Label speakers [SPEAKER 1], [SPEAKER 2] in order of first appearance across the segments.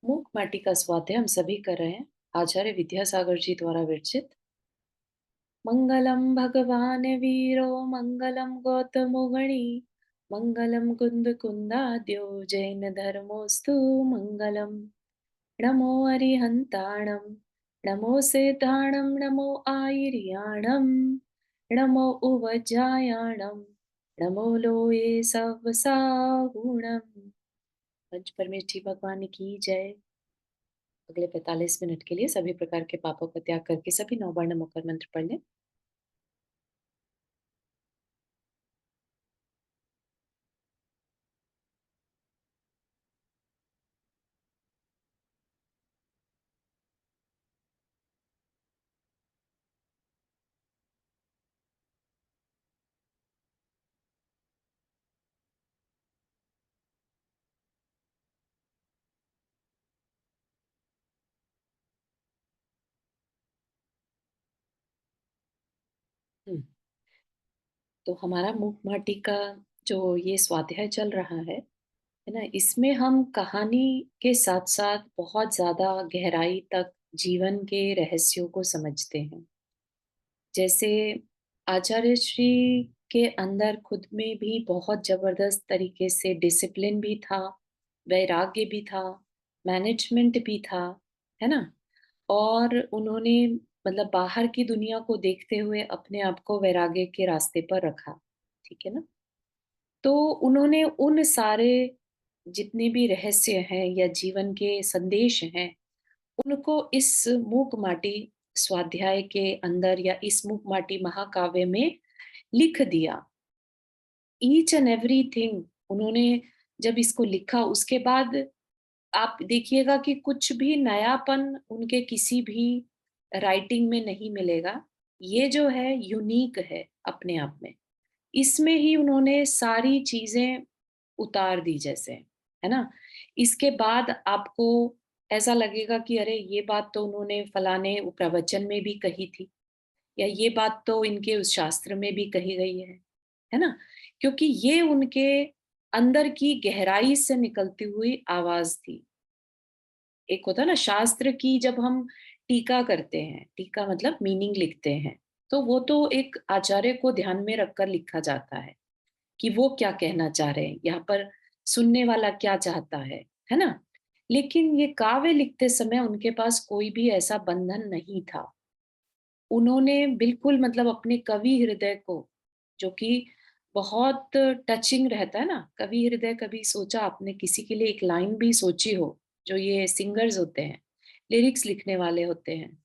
[SPEAKER 1] मूक माटी का स्वाध्याय हम सभी कर रहे हैं। आचार्य विद्यासागर जी द्वारा विरचित। मंगलम भगवान वीरो मंगलम गौतमो गणी मंगलम कुंद कुंदाद्यो जैन धर्मोस्तु मंगलम। नमो अरिहंताणम नमो सेताणम नमो आयर्याणम नमो उवज्जायाणम नमो लोये सवसाहुणम। पंच परमेष्ठी भगवान की जय। अगले 45 मिनट के लिए सभी प्रकार के पापों का त्याग करके सभी नौवर्ण मकर मंत्र पढ़ लें। हम्म, तो हमारा मूक माटी का जो ये स्वाध्याय चल रहा है ना, इसमें हम कहानी के साथ साथ बहुत ज्यादा गहराई तक जीवन के रहस्यों को समझते हैं। जैसे आचार्य श्री के अंदर खुद में भी बहुत जबरदस्त तरीके से डिसिप्लिन भी था, वैराग्य भी था, मैनेजमेंट भी था, है ना। और उन्होंने मतलब बाहर की दुनिया को देखते हुए अपने आप को वैराग्य के रास्ते पर रखा। ठीक है ना। तो उन्होंने उन सारे जितने भी रहस्य हैं या जीवन के संदेश हैं, उनको इस मूक माटी स्वाध्याय के अंदर या इस मूक माटी महाकाव्य में लिख दिया। ईच एंड एवरीथिंग उन्होंने जब इसको लिखा उसके बाद आप देखिएगा कि कुछ भी नयापन उनके किसी भी राइटिंग में नहीं मिलेगा। ये जो है यूनिक है अपने आप में। इसमें ही उन्होंने सारी चीजें उतार दी जैसे, है ना। इसके बाद आपको ऐसा लगेगा कि अरे ये बात तो उन्होंने फलाने प्रवचन में भी कही थी, या ये बात तो इनके उस शास्त्र में भी कही गई है ना। क्योंकि ये उनके अंदर की गहराई से निकलती हुई आवाज थी। एक होता है ना शास्त्र की, जब हम टीका करते हैं, टीका मतलब मीनिंग लिखते हैं, तो वो तो एक आचार्य को ध्यान में रखकर लिखा जाता है कि वो क्या कहना चाह रहे हैं, यहाँ पर सुनने वाला क्या चाहता है ना। लेकिन ये काव्य लिखते समय उनके पास कोई भी ऐसा बंधन नहीं था। उन्होंने बिल्कुल मतलब अपने कवि हृदय को, जो कि बहुत टचिंग रहता है ना, कवि हृदय, कभी सोचा आपने किसी के लिए एक लाइन भी सोची हो? जो ये सिंगर्स होते हैं, लिरिक्स लिखने वाले होते हैं,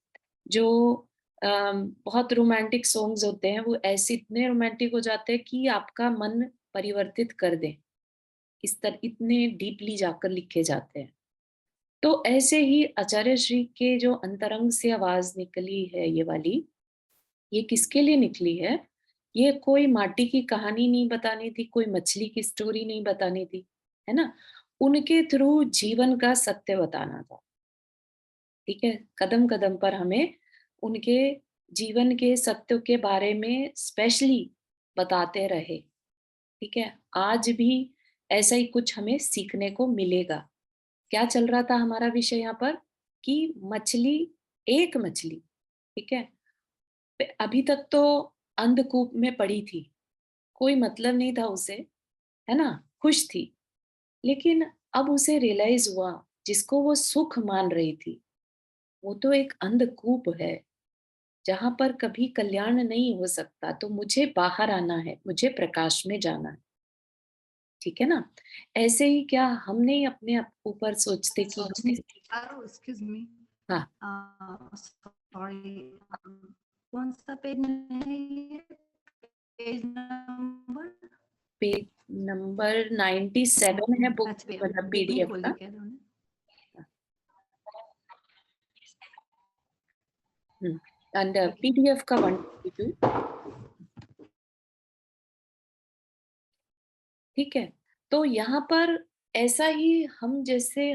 [SPEAKER 1] जो बहुत रोमांटिक सॉन्ग्स होते हैं, वो ऐसे इतने रोमांटिक हो जाते हैं कि आपका मन परिवर्तित कर दे, इस तरह इतने डीपली जाकर लिखे जाते हैं। तो ऐसे ही आचार्य श्री के जो अंतरंग से आवाज निकली है ये वाली, ये किसके लिए निकली है? ये कोई माटी की कहानी नहीं बतानी थी, कोई मछली की स्टोरी नहीं बतानी थी, है ना। उनके थ्रू जीवन का सत्य बताना था। ठीक है। कदम कदम पर हमें उनके जीवन के सत्यों के बारे में स्पेशली बताते रहे। ठीक है। आज भी ऐसा ही कुछ हमें सीखने को मिलेगा। क्या चल रहा था हमारा विषय यहाँ पर? कि मछली, एक मछली, ठीक है, अभी तक तो अंधकूप में पड़ी थी, कोई मतलब नहीं था उसे, है ना, खुश थी। लेकिन अब उसे रियलाइज हुआ, जिसको वो सुख मान रही थी, वो तो एक अंधकूप है जहां पर कभी कल्याण नहीं हो सकता। तो मुझे बाहर आना है, मुझे प्रकाश में जाना है। ठीक है ना। ऐसे ही क्या हम नहीं अपने ऊपर सोचते कि हम
[SPEAKER 2] Excuse excuse me.
[SPEAKER 1] हाँ,
[SPEAKER 2] Sorry. कौन सा पेज है ये? Page number?
[SPEAKER 1] पेज नंबर 97 है बुक,
[SPEAKER 2] अच्छा
[SPEAKER 1] मतलब
[SPEAKER 2] बुक नहीं
[SPEAKER 1] पीडीएफ
[SPEAKER 2] खोली
[SPEAKER 1] का।
[SPEAKER 2] क्या तुमने?
[SPEAKER 1] एंड
[SPEAKER 2] ठीक है।
[SPEAKER 1] पीडीएफ का 122। ठीक है। तो यहाँ पर ऐसा ही हम जैसे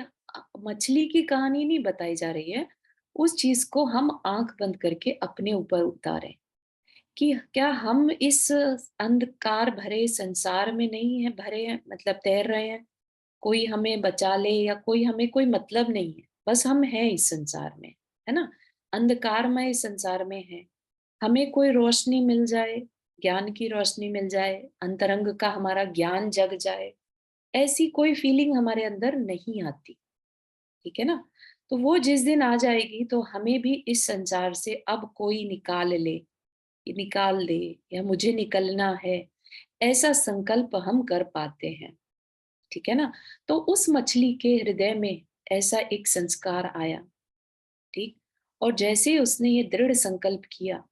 [SPEAKER 1] मछली की कहानी नहीं बताई जा रही है, उस चीज को हम आंख बंद करके अपने ऊपर उतारें कि क्या हम इस अंधकार भरे संसार में नहीं है भरे हैं, मतलब तैर रहे हैं। कोई हमें बचा ले या कोई हमें कोई मतलब नहीं है, बस हम हैं इस संसार में, है ना? अंधकारमय इस संसार में है। हमें कोई रोशनी मिल जाए, ज्ञान की रोशनी मिल जाए, अंतरंग का हमारा ज्ञान जग जाए, ऐसी कोई फीलिंग हमारे अंदर नहीं आती, ठीक है ना? तो वो जिस दिन आ जाएगी तो हमें भी इस संसार से अब कोई निकाल दे या मुझे निकलना है, ऐसा संकल्प हम कर पाते हैं, ठीक है ना? तो उस मछली के हृदय में ऐसा एक संस्कार आया, ठीक? और जैसे ही उसने ये दृढ़ संकल्प किया,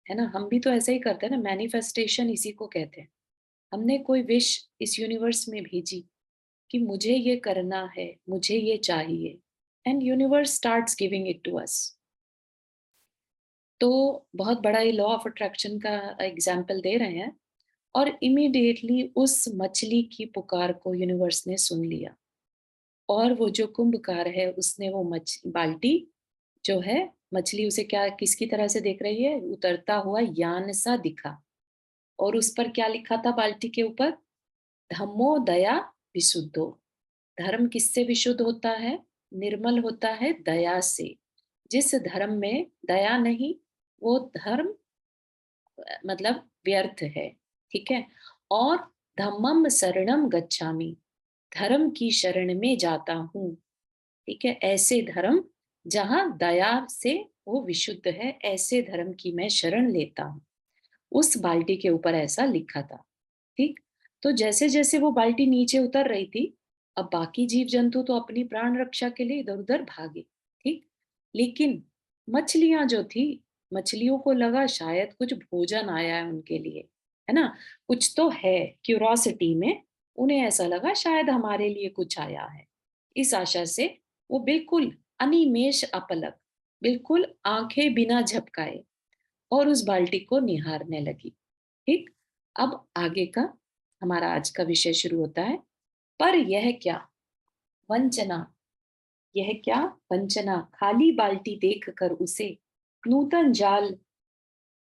[SPEAKER 1] है ना? हम भी तो ऐसा ही करते हैं ना, मैनिफेस्टेशन इसी को कहते हैं। हमने कोई विश इस यूनिवर्स में भेजी कि मुझे ये करना है, मुझे ये चाहिए, and universe starts giving it to us. तो बहुत बड़ा ये लॉ ऑफ अट्रैक्शन का एग्जाम्पल दे रहे हैं। और इमीडिएटली उस मछली की पुकार को यूनिवर्स ने सुन लिया, और वो जो कुंभकार है उसने वो मछ बाल्टी जो है, मछली उसे क्या किसकी तरह से देख रही है, उतरता हुआ यान सा दिखा। और उस पर क्या लिखा था बाल्टी के ऊपर? धम्मो दया विशुद्धो। धर्म किससे विशुद्ध होता है? निर्मल होता है दया से। जिस धर्म में दया नहीं, वो धर्म मतलब व्यर्थ है, ठीक है? और धम्मम शरणम गच्छामि, धर्म की शरण में जाता हूँ, ठीक है? ऐसे धर्म जहां दया से वो विशुद्ध है, ऐसे धर्म की मैं शरण लेता हूँ। उस बाल्टी के ऊपर ऐसा लिखा था, ठीक? तो जैसे जैसे वो बाल्टी नीचे उतर रही थी, अब बाकी जीव जंतु तो अपनी प्राण रक्षा के लिए इधर उधर भागे, ठीक? लेकिन मछलियां जो थी, मछलियों को लगा शायद कुछ भोजन आया है उनके लिए, है ना? कुछ तो है, क्यूरोसिटी में उन्हें ऐसा लगा शायद हमारे लिए कुछ आया है। इस आशा से वो बिल्कुल अनिमेष अपलक, बिल्कुल आंखें बिना झपकाए और उस बाल्टी को निहारने लगी, ठीक? अब आगे का हमारा आज का विषय शुरू होता है। पर यह क्या वंचना, यह क्या वंचना, खाली बाल्टी देखकर उसे नूतन जाल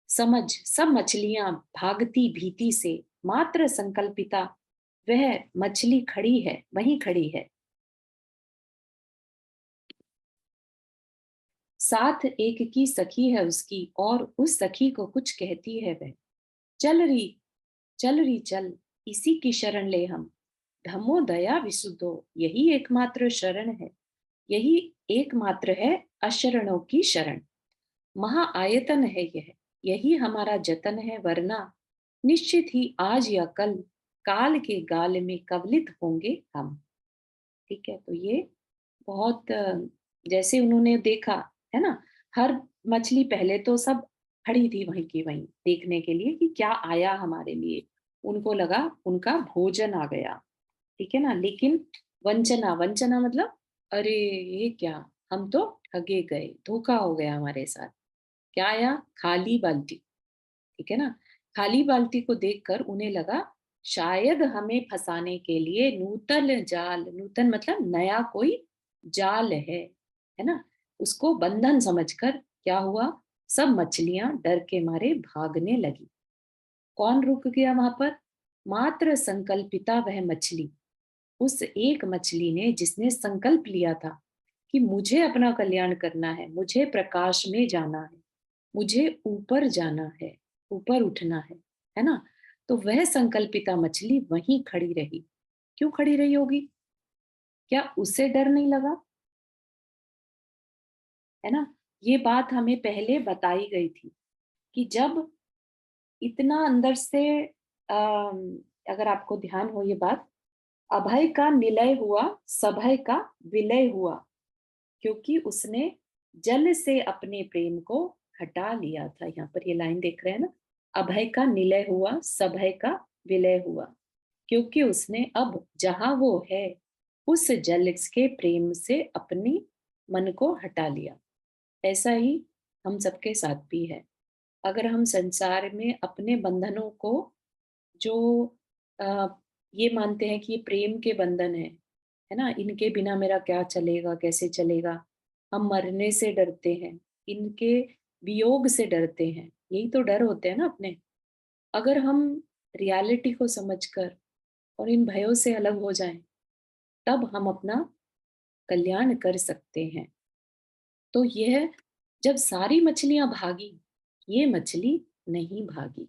[SPEAKER 1] समझ सब मछलियां भागती भीति से, मात्र संकल्पिता वह मछली खड़ी है, वहीं खड़ी है, साथ एक की सखी है उसकी, और उस सखी को कुछ कहती है वह, चल रही, चल रही चल, इसी की शरण ले हम। धम्मो दया विशुद्धो, यही एकमात्र शरण है, यही एकमात्र है अशरणों की शरण। महा आयतन है यह, यही हमारा जतन है, वरना निश्चित ही आज या कल काल के गाल में कवलित होंगे हम, ठीक है? तो ये बहुत जैसे उन्होंने देखा, है ना? हर मछली पहले तो सब खड़ी थी वहीं की वहीं देखने के लिए कि क्या आया हमारे लिए, उनको लगा उनका भोजन आ गया, ठीक है ना? लेकिन वंचना, वंचना मतलब अरे ये क्या, हम तो ठगे गए, धोखा हो गया हमारे साथ। क्या आया? खाली बाल्टी, ठीक है ना? खाली बाल्टी को देखकर उन्हें लगा शायद हमें फंसाने के लिए नूतन जाल, नूतन मतलब नया कोई जाल है ना? उसको बंधन समझकर क्या हुआ, सब मछलियां डर के मारे भागने लगी। कौन रुक गया वहां पर? मात्र संकल्पिता वह मछली, उस एक मछली ने जिसने संकल्प लिया था कि मुझे अपना कल्याण करना है, मुझे प्रकाश में जाना है, मुझे ऊपर जाना है, ऊपर उठना है ना? तो वह संकल्पिता मछली वहीं खड़ी रही। क्यों खड़ी रही होगी? क्या उसे डर नहीं लगा? है ना? ये बात हमें पहले बताई गई थी कि जब इतना अंदर से अगर आपको ध्यान हो ये बात, अभय का निलय हुआ, सभय का विलय हुआ, क्योंकि उसने जल से अपने प्रेम को हटा लिया था। यहाँ पर ये लाइन देख रहे हैं ना, अभय का निलय हुआ, सभय का विलय हुआ, क्योंकि उसने अब जहां वो है उस जल के प्रेम से अपनी मन को हटा लिया। ऐसा ही हम सबके साथ भी है। अगर हम संसार में अपने बंधनों को जो आ, ये मानते हैं कि ये प्रेम के बंधन है ना, इनके बिना मेरा क्या चलेगा, कैसे चलेगा, हम मरने से डरते हैं, इनके वियोग से डरते हैं, यही तो डर होते हैं ना अपने। अगर हम रियलिटी को समझकर और इन भयों से अलग हो जाएं, तब हम अपना कल्याण कर सकते हैं। तो यह जब सारी मछलियां भागी, ये मछली नहीं भागी,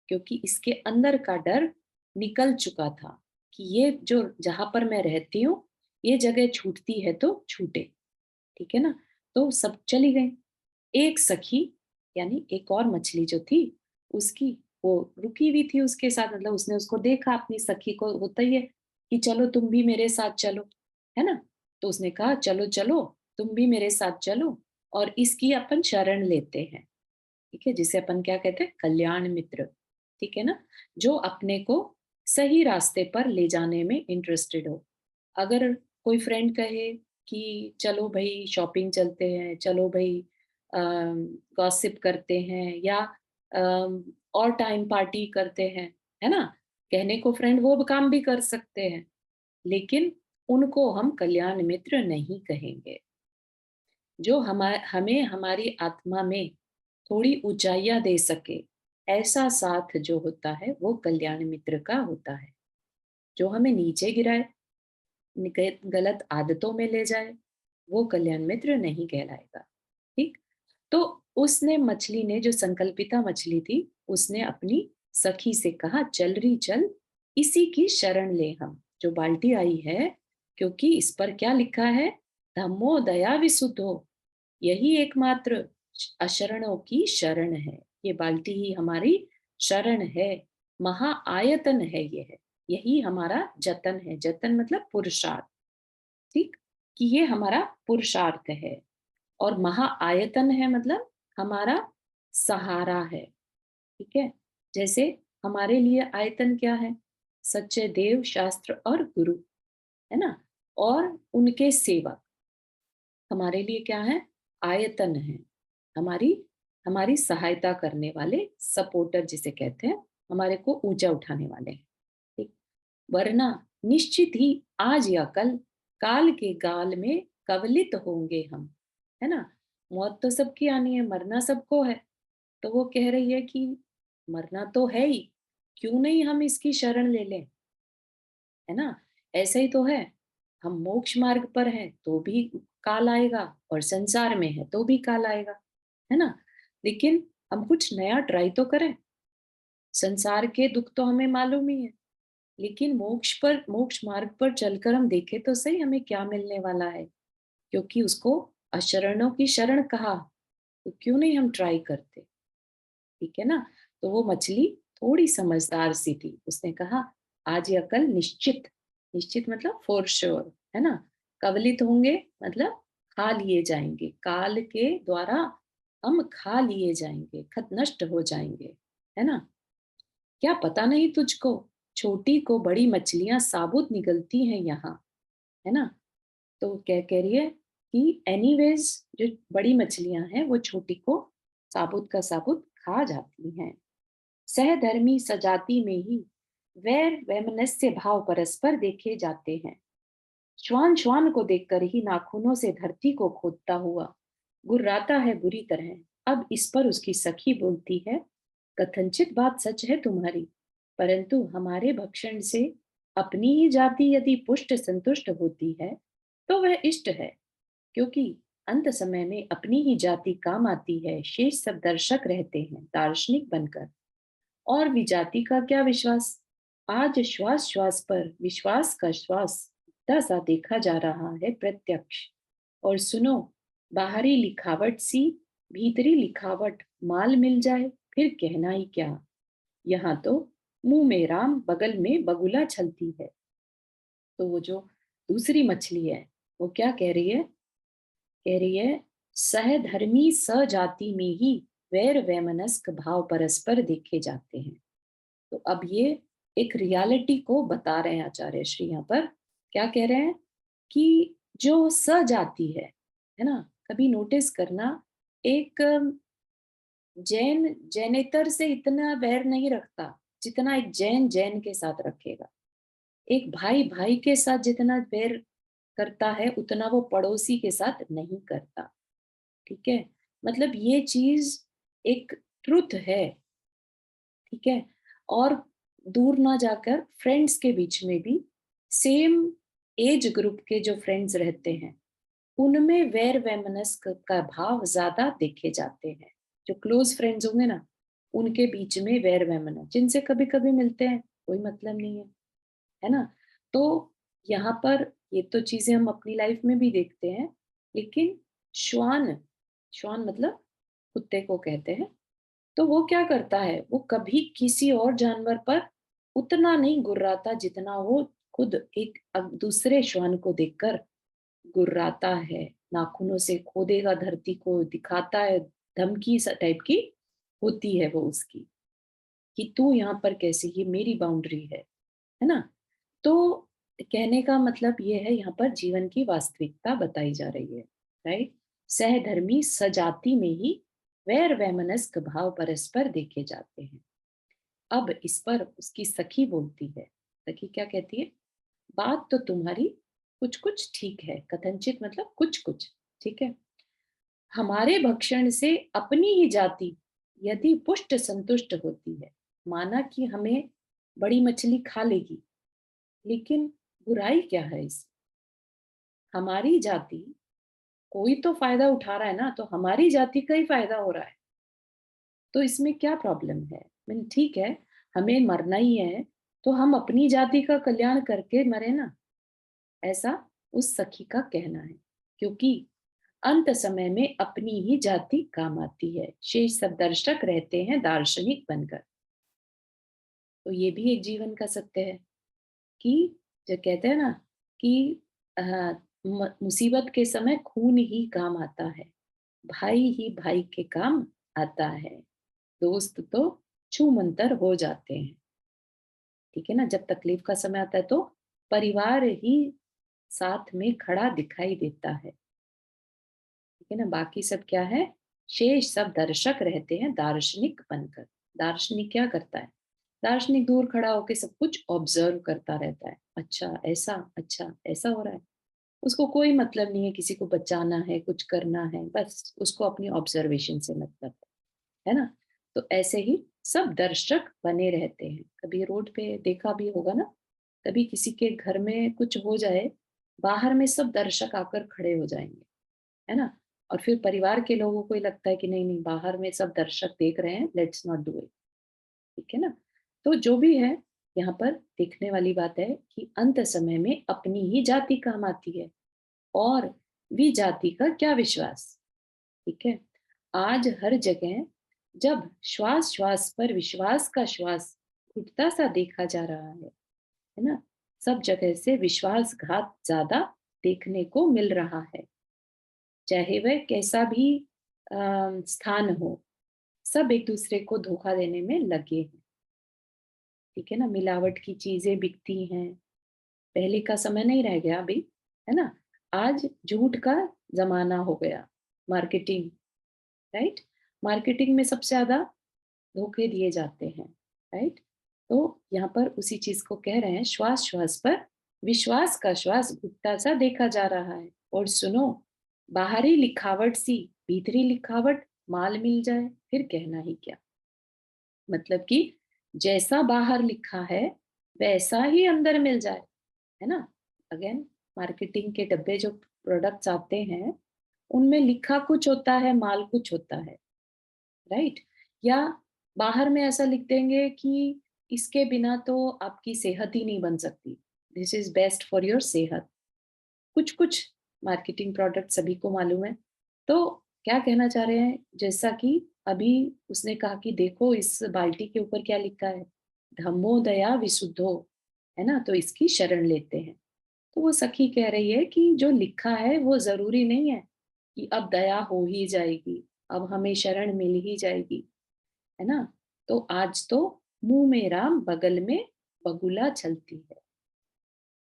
[SPEAKER 1] क्योंकि इसके अंदर का डर निकल चुका था कि ये जो जहां पर मैं रहती हूँ, ये जगह छूटती है तो छूटे। ठीक है ना? तो सब चली गई। एक सखी, यानी एक और मछली जो थी, उसकी वो रुकी हुई थी उसके साथ, मतलब उसने उसको देखा, अपनी सखी को होता ही है कि चलो तुम भी मेरे साथ चलो, है ना? तो उसने कहा चलो चलो, तुम भी मेरे साथ चलो, और इसकी अपन शरण लेते हैं। ठीक है, जिसे अपन क्या कहते हैं, कल्याण मित्र। ठीक है ना? जो अपने को सही रास्ते पर ले जाने में इंटरेस्टेड हो। अगर कोई फ्रेंड कहे कि चलो भाई शॉपिंग चलते हैं, चलो भाई गॉसिप करते हैं, या और टाइम पार्टी करते हैं, है ना? कहने को फ्रेंड वो काम भी कर सकते हैं, लेकिन उनको हम कल्याण मित्र नहीं कहेंगे। जो हमें हमारी आत्मा में थोड़ी ऊंचाइयां दे सके, ऐसा साथ जो होता है वो कल्याण मित्र का होता है। जो हमें नीचे गिराए, गलत आदतों में ले जाए, वो कल्याण मित्र नहीं कहलाएगा। ठीक? तो उसने, मछली ने, जो संकल्पिता मछली थी, उसने अपनी सखी से कहा चल रही चल, इसी की शरण ले हम, जो बाल्टी आई है, क्योंकि इस पर क्या लिखा है, धम्मो दया विसुद्धो, यही एकमात्र अशरणों की शरण है। ये बाल्टी ही हमारी शरण है, महा आयतन है यह, यही हमारा जतन है। जतन मतलब पुरुषार्थ। ठीक? कि ये हमारा पुरुषार्थ है, और महा आयतन है मतलब हमारा सहारा है। ठीक है? जैसे हमारे लिए आयतन क्या है, सच्चे देव, शास्त्र और गुरु, है ना? और उनके सेवक हमारे लिए क्या है, आयतन है। हमारी हमारी सहायता करने वाले, सपोर्टर जिसे कहते हैं, हमारे को ऊंचा उठाने वाले हैं। ठीक? वरना निश्चित ही आज या कल, काल के गाल में कवलित होंगे हम, है ना? मौत तो सबकी आनी है, मरना सबको है। तो वो कह रही है कि मरना तो है ही, क्यों नहीं हम इसकी शरण ले लें, है ना? ऐसा ही तो है, हम मोक्ष मार्ग पर हैं तो भी काल आएगा, और संसार में है तो भी काल आएगा, है ना? लेकिन हम कुछ नया ट्राई तो करें। संसार के दुख तो हमें मालूम ही है, लेकिन मोक्ष मार्ग पर चलकर हम देखें तो सही हमें क्या मिलने वाला है, क्योंकि उसको अशरणों की शरण कहा, तो क्यों नहीं हम ट्राई करते। ठीक है ना? तो वो मछली थोड़ी समझदार सी थी, उसने कहा आज या कल निश्चित, निश्चित मतलब फॉर श्योर, है ना? कवलित होंगे मतलब खा लिए जाएंगे, काल के द्वारा हम खा लिए जाएंगे, खत नष्ट हो जाएंगे, है ना? क्या पता नहीं तुझको, छोटी को बड़ी मछलियां साबुत निकलती हैं यहाँ, है ना? तो क्या कह रही है कि एनीवेज, जो बड़ी मछलियां हैं वो छोटी को साबुत का साबुत खा जाती हैं। सहधर्मी सजाति में ही वैर वैमनस्य भाव परस्पर देखे जाते हैं। श्वान श्वान को देखकर ही नाखूनों से धरती को खोदता हुआ गुर्राता है बुरी तरह। अब इस पर उसकी सखी बोलती है, कथनचित बात सच है तुम्हारी, परंतु हमारे भक्षण से अपनी ही जाति यदि पुष्ट संतुष्ट होती है तो वह इष्ट है, क्योंकि अंत समय में अपनी ही जाति काम आती है, शेष सब दर्शक रहते हैं दार्शनिक बनकर। और विजाति का क्या विश्वास, आज श्वास श्वास पर विश्वास का श्वास सा देखा जा रहा है प्रत्यक्ष। और सुनो, बाहरी लिखावट सी भीतरी लिखावट माल मिल जाए फिर कहना ही क्या। यहाँ तो मुंह में राम बगल में बगुला छलती है। तो वो जो दूसरी मछली है, वो क्या कह रही है, कह रही है सहधर्मी सजाति में ही वैर वैमनस्क भाव परस्पर देखे जाते हैं। तो अब ये एक रियलिटी को बता रहे हैं आचार्य श्री, यहाँ पर क्या कह रहे हैं कि जो सजाति है ना, कभी नोटिस करना, एक जैन जैनेतर से इतना वैर नहीं रखता जितना एक जैन जैन के साथ रखेगा। एक भाई भाई के साथ जितना वैर करता है उतना वो पड़ोसी के साथ नहीं करता। ठीक है? मतलब ये चीज एक ट्रुथ है। ठीक है? और दूर ना जाकर फ्रेंड्स के बीच में भी सेम एज ग्रुप के जो फ्रेंड्स रहते हैं, उनमें वैर वैमनस्य का भाव ज्यादा देखे जाते हैं। जो क्लोज फ्रेंड्स होंगे ना, उनके बीच में वैर वैमनस्य, जिनसे कभी कभी मिलते हैं, कोई मतलब नहीं है ना। तो यहाँ पर ये तो चीजें हम अपनी लाइफ में भी देखते हैं, लेकिन श्वान, श्वान मतलब कुत्ते को कहते हैं, तो वो क्या करता है, वो कभी किसी और जानवर पर उतना नहीं गुर्राता जितना वो खुद एक दूसरे श्वान को देखकर गुर्राता है। नाखूनों से खोदेगा धरती को, दिखाता है, धमकी टाइप की होती है वो उसकी, कि तू यहाँ पर कैसे, ये मेरी बाउंड्री है ना। तो कहने का मतलब ये है, यहाँ पर जीवन की वास्तविकता बताई जा रही है, राइट। सहधर्मी सजाति में ही वैर वैमनस्क भाव परस्पर देखे जाते हैं। अब इस पर उसकी सखी बोलती है। सखी क्या कहती है? बात तो तुम्हारी कुछ कुछ ठीक है, कथनचित मतलब कुछ कुछ ठीक है। हमारे भक्षण से अपनी ही जाति यदि पुष्ट संतुष्ट होती है, माना कि हमें बड़ी मछली खा लेगी, लेकिन बुराई क्या है इस, हमारी जाति, कोई तो फायदा उठा रहा है ना, तो हमारी जाति का ही फायदा हो रहा है, तो इसमें क्या प्रॉब्लम है? मीन ठीक है, हमें मरना ही है, तो हम अपनी जाति का कल्याण करके मरे ना, ऐसा उस सखी का कहना है। क्योंकि अंत समय में अपनी ही जाति काम आती है, शेष सब दर्शक रहते हैं दार्शनिक बनकर। तो ये भी एक जीवन का सत्य है, कि जो कहते हैं ना कि अ, मुसीबत के समय खून ही काम आता है, भाई ही भाई के काम आता है, दोस्त तो छूमंतर हो जाते हैं। ठीक है ना, जब तकलीफ का समय आता है तो परिवार ही साथ में खड़ा दिखाई देता है। ठीक है ना, बाकी सब क्या है, शेष सब दर्शक रहते हैं दार्शनिक बनकर। दार्शनिक क्या करता है? दार्शनिक दूर खड़ा होकर सब कुछ ऑब्जर्व करता रहता है, अच्छा ऐसा हो रहा है, उसको कोई मतलब नहीं है किसी को बचाना है, कुछ करना है, बस उसको अपनी ऑब्जर्वेशन से मतलब है ना। तो ऐसे ही सब दर्शक बने रहते हैं। कभी रोड पे देखा भी होगा ना, कभी किसी के घर में कुछ हो जाए, बाहर में सब दर्शक आकर खड़े हो जाएंगे, है ना। और फिर परिवार के लोगों को ही लगता है कि नहीं नहीं, बाहर में सब दर्शक देख रहे हैं, लेट्स नॉट डू इट। ठीक है ना। तो जो भी है, यहाँ पर देखने वाली बात है कि अंत समय में अपनी ही जाति काम आती है, और भी जाति का क्या विश्वास। ठीक है, आज हर जगह जब श्वास श्वास पर विश्वास का श्वास उठता सा देखा जा रहा है ना, सब जगह से विश्वासघात ज्यादा देखने को मिल रहा है, चाहे वह कैसा भी स्थान हो, सब एक दूसरे को धोखा देने में लगे हैं। ठीक है ना, मिलावट की चीजें बिकती हैं, पहले का समय नहीं रह गया अभी, है ना। आज झूठ का जमाना हो गया, मार्केटिंग, राइट। मार्केटिंग में सबसे ज्यादा धोखे दिए जाते हैं, राइट। तो यहाँ पर उसी चीज को कह रहे हैं, श्वास श्वास पर विश्वास का श्वास घुटता सा देखा जा रहा है। और सुनो, बाहरी लिखावट सी भीतरी लिखावट माल मिल जाए, फिर कहना ही क्या। मतलब कि जैसा बाहर लिखा है वैसा ही अंदर मिल जाए, है ना। अगेन, मार्केटिंग के डब्बे जो प्रोडक्ट्स आते हैं, उनमें लिखा कुछ होता है, माल कुछ होता है, राइट। या बाहर में ऐसा लिख देंगे कि इसके बिना तो आपकी सेहत ही नहीं बन सकती, this is best for your सेहत, कुछ कुछ मार्केटिंग प्रोडक्ट सभी को मालूम है। तो क्या कहना चाह रहे हैं, जैसा कि अभी उसने कहा कि देखो इस बाल्टी के ऊपर क्या लिखा है, धम्मो दया विशुद्धो, है ना, तो इसकी शरण लेते हैं। तो वो सखी कह रही है कि जो लिखा है वो जरूरी नहीं है कि अब दया हो ही जाएगी, अब हमें शरण मिल ही जाएगी, है ना। तो आज तो मुंह में राम बगल में बगुला चलती है।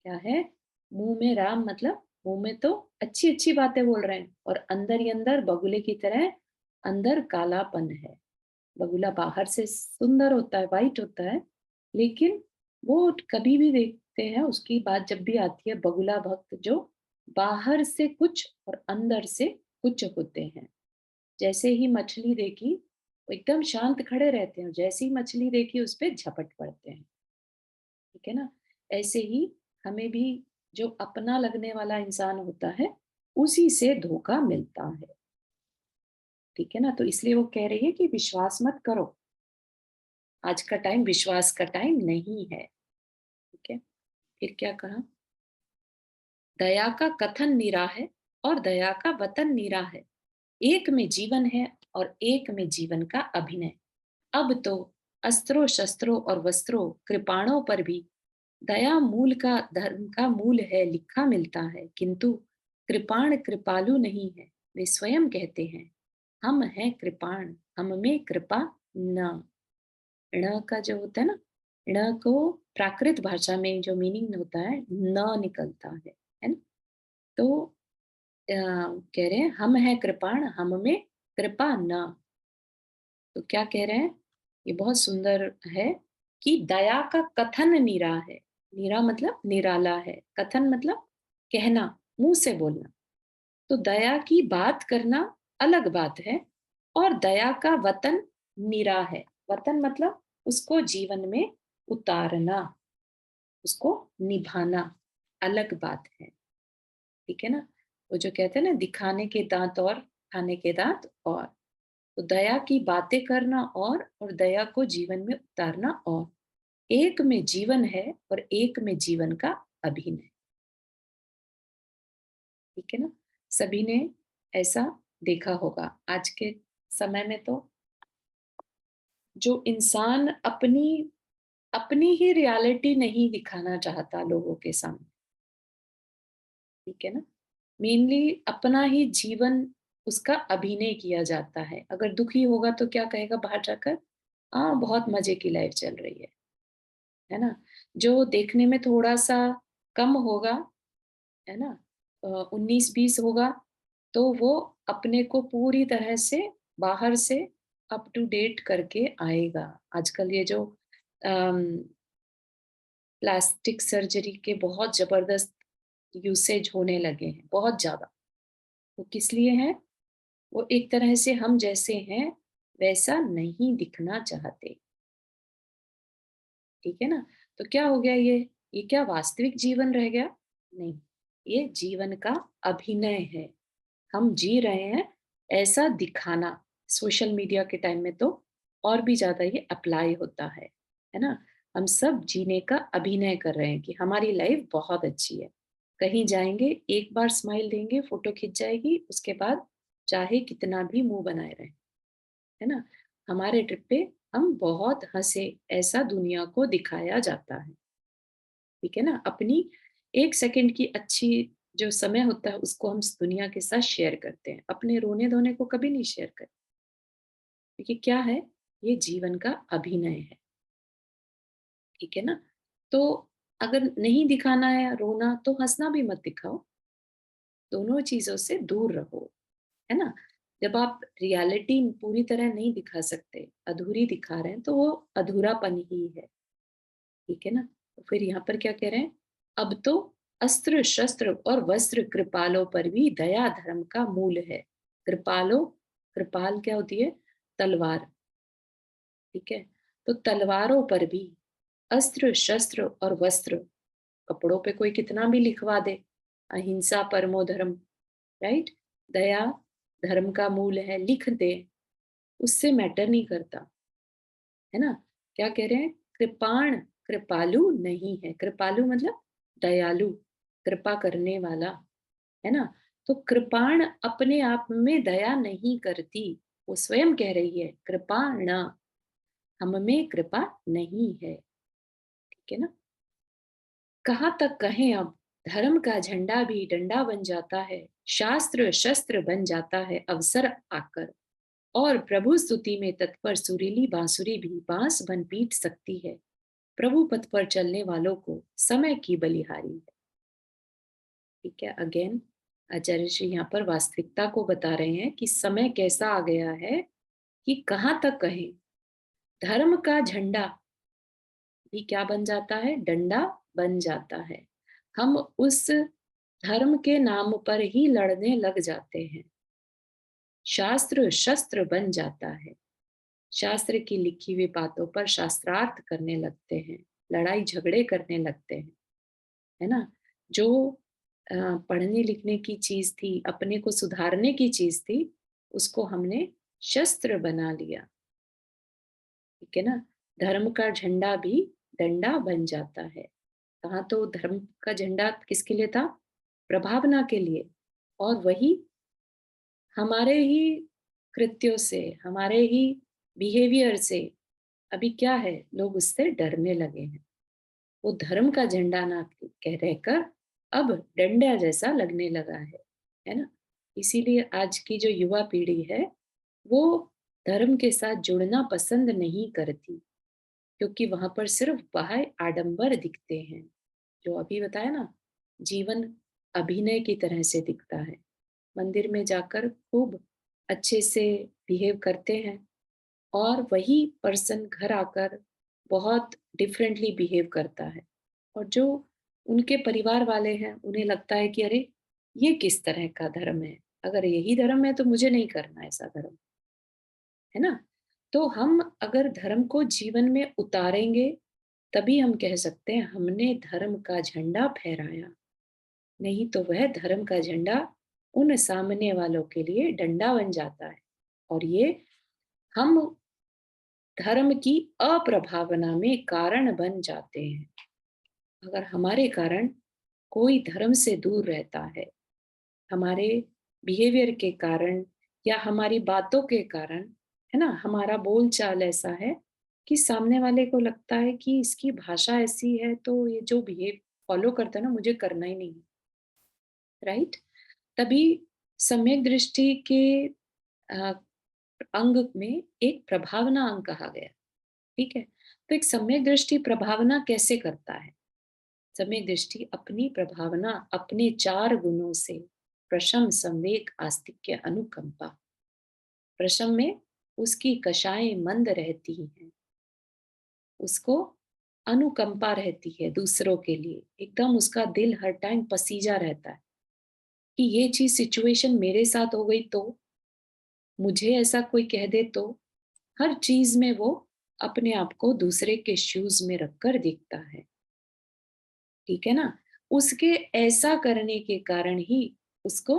[SPEAKER 1] क्या है? मुंह में राम मतलब मुंह में तो अच्छी अच्छी बातें बोल रहे हैं, और अंदर ही अंदर बगुले की तरह अंदर कालापन है। बगुला बाहर से सुंदर होता है, वाइट होता है, लेकिन वो कभी भी देखते हैं उसकी बात जब भी आती है, बगुला भक्त जो बाहर से कुछ और अंदर से कुछ होते हैं। जैसे ही मछली देखी, वो एकदम शांत खड़े रहते हैं, जैसे ही मछली देखी उस पे झपट पड़ते हैं। ठीक है ना। ऐसे ही हमें भी जो अपना लगने वाला इंसान होता है, उसी से धोखा मिलता है। ठीक है ना? तो इसलिए वो कह रही है कि विश्वास मत करो। आज का टाइम विश्वास का टाइम नहीं है। ठीक है? फिर क्या कहा? दया का कथन निरा है और दया का वतन निरा है। एक में जीवन है और एक में जीवन का अभिनय। अब तो अस्त्रों शस्त्रों और वस्त्रों कृपाणों पर भी दया मूल का धर्म का मूल है लिखा मिलता है, किंतु कृपाण कृपालु नहीं है। वे स्वयं कहते हैं, हम हैं कृपाण, हम में कृपा न। ण का जो होता है ना, ण को प्राकृत भाषा में जो मीनिंग होता है न निकलता है ना? तो कह रहे हैं हम हैं कृपाण, हम में कृपा न। तो क्या कह रहे हैं? ये बहुत सुंदर है कि दया का कथन निरा है। निरा मतलब निराला है, कथन मतलब कहना, मुंह से बोलना। तो दया की बात करना अलग बात है, और दया का वतन निरा है। वतन मतलब उसको जीवन में उतारना, उसको निभाना अलग बात है। ठीक है ना? वो जो कहते हैं ना, दिखाने के दांत और खाने के दांत और। तो दया की बातें करना और दया को जीवन में उतारना और। एक में जीवन है और एक में जीवन का अभिनय। ठीक है ना? सभी ने ऐसा देखा होगा आज के समय में। तो जो इंसान अपनी अपनी ही रियलिटी नहीं दिखाना चाहता लोगों के सामने। ठीक है ना? मेनली अपना ही जीवन, उसका अभिनय किया जाता है। अगर दुखी होगा तो क्या कहेगा बाहर जाकर? हाँ, बहुत मजे की लाइफ चल रही है ना? जो देखने में थोड़ा सा कम होगा, है ना, 19-20 होगा, तो वो अपने को पूरी तरह से बाहर से अप टू डेट करके आएगा। आजकल ये जो प्लास्टिक सर्जरी के बहुत जबरदस्त यूसेज होने लगे हैं, बहुत ज्यादा। वो किस लिए है? वो एक तरह से हम जैसे हैं वैसा नहीं दिखना चाहते। ठीक है ना? तो क्या हो गया ये क्या वास्तविक जीवन रह गया? नहीं, ये जीवन का अभिनय है। हम जी रहे हैं ऐसा दिखाना। सोशल मीडिया के टाइम में तो और भी ज्यादा ये अप्लाई होता है ना? हम सब जीने का अभिनय कर रहे हैं कि हमारी लाइफ बहुत अच्छी है। कहीं जाएंगे, एक बार स्माइल देंगे, फोटो खिंच जाएगी, उसके बाद चाहे कितना भी मुंह बनाए रहे, है ना? हमारे ट्रिप पे हम बहुत हंसे, ऐसा दुनिया को दिखाया जाता है। ठीक है ना? अपनी 1 सेकंड की अच्छी जो समय होता है उसको हम इस दुनिया के साथ शेयर करते हैं। अपने रोने-धोने को कभी नहीं शेयर करते। क्योंकि क्या है? ये जीवन का अभिनय है। ठीक है ना? तो अगर नहीं दिखाना है रोना, तो हँसना भी मत दिखाओ। दोनों चीज़ों से दूर रहो, है ना? जब आप रियलिटी पूरी तरह नहीं दिखा सकते, अधूरी दिखा रहे हैं, तो वो अधूरापन ही है। ठीक है ना? तो फिर यहाँ पर क्या कह रहे हैं? अब तो अस्त्र शस्त्र और वस्त्र कृपालों पर भी दया धर्म का मूल है। कृपालो, कृपाल क्या होती है? तलवार। ठीक है? तो तलवारों पर भी अस्त्र शस्त्र और वस्त्र, कपड़ों पे कोई कितना भी लिखवा दे, अहिंसा परमो धर्म, राइट? दया धर्म का मूल है, लिख दे, उससे मैटर नहीं करता, है ना? क्या कह रहे हैं? कृपाण कृपालु नहीं है। कृपालु मतलब दयालु, कृपा करने वाला, है ना? तो कृपाण अपने आप में दया नहीं करती। वो स्वयं कह रही है कृपाण, हम में कृपा नहीं है। ठीक है ना? कहाँ तक कहें अब? धर्म का झंडा भी डंडा बन जाता है, शास्त्र शस्त्र बन जाता है अवसर आकर, और प्रभु स्तुति में तत्पर सुरीली बांसुरी भी बांस बन पीट सकती है। प्रभु पथ पर चलने वालों को समय की बलिहारी है। ठीक है, अगेन आचार्य श्री यहाँ पर वास्तविकता को बता रहे हैं कि समय कैसा आ गया है कि कहाँ तक कहें। धर्म का झंडा भी क्या बन जाता है? डंडा बन जाता है। हम उस धर्म के नाम पर ही लड़ने लग जाते हैं। शास्त्र शस्त्र बन जाता है। शास्त्र की लिखी हुई बातों पर शास्त्रार्थ करने लगते हैं, लड़ाई झगड़े करने लगते हैं, है ना? जो पढ़ने लिखने की चीज थी, अपने को सुधारने की चीज थी, उसको हमने शस्त्र बना लिया। ठीक है ना? धर्म का झंडा भी डंडा बन जाता है। कहाँ तो धर्म का झंडा किसके लिए था? प्रभावना के लिए। और वही हमारे ही कृत्यों से, हमारे ही बिहेवियर से अभी क्या है, लोग उससे डरने लगे हैं। वो धर्म का झंडा ना कह रहकर अब डंडा जैसा लगने लगा है ना? इसीलिए आज की जो युवा पीढ़ी है, वो धर्म के साथ जुड़ना पसंद नहीं करती, क्योंकि वहां पर सिर्फ बाह्य आडंबर दिखते हैं। जो अभी बताया ना, जीवन अभिनय की तरह से दिखता है। मंदिर में जाकर खूब अच्छे से बिहेव करते हैं, और वही पर्सन घर आकर बहुत डिफरेंटली बिहेव करता है। और जो उनके परिवार वाले हैं, उन्हें लगता है कि अरे, ये किस तरह का धर्म है? अगर यही धर्म है तो मुझे नहीं करना ऐसा धर्म, है ना? तो हम अगर धर्म को जीवन में उतारेंगे, तभी हम कह सकते हैं हमने धर्म का झंडा फहराया। नहीं तो वह धर्म का झंडा उन सामने वालों के लिए डंडा बन जाता है। और ये हम धर्म की अप्रभावना में कारण बन जाते हैं। अगर हमारे कारण कोई धर्म से दूर रहता है, हमारे बिहेवियर के कारण या हमारी बातों के कारण, है ना, हमारा बोल चाल ऐसा है कि सामने वाले को लगता है कि इसकी भाषा ऐसी है, तो ये जो बिहेव फॉलो करता है ना, मुझे करना ही नहीं, राइट? तभी सम्यक दृष्टि के अ, अंग में एक प्रभावना अंग कहा गया। ठीक है? तो एक सम्यक दृष्टि प्रभावना कैसे करता है? सम्यक दृष्टि अपनी प्रभावना अपने 4 गुणों से, प्रशम, संवेग, आस्तिक्य, अनुकंपा। प्रशम में उसकी कषायें मंद रहती हैं, उसको अनुकंपा रहती है दूसरों के लिए, एकदम उसका दिल हर टाइम पसीजा रहता है कि ये चीज सिचुएशन मेरे साथ हो गई तो, मुझे ऐसा कोई कह दे तो, हर चीज में वो अपने आप को दूसरे के शूज में रखकर देखता है। ठीक है ना? उसके ऐसा करने के कारण ही उसको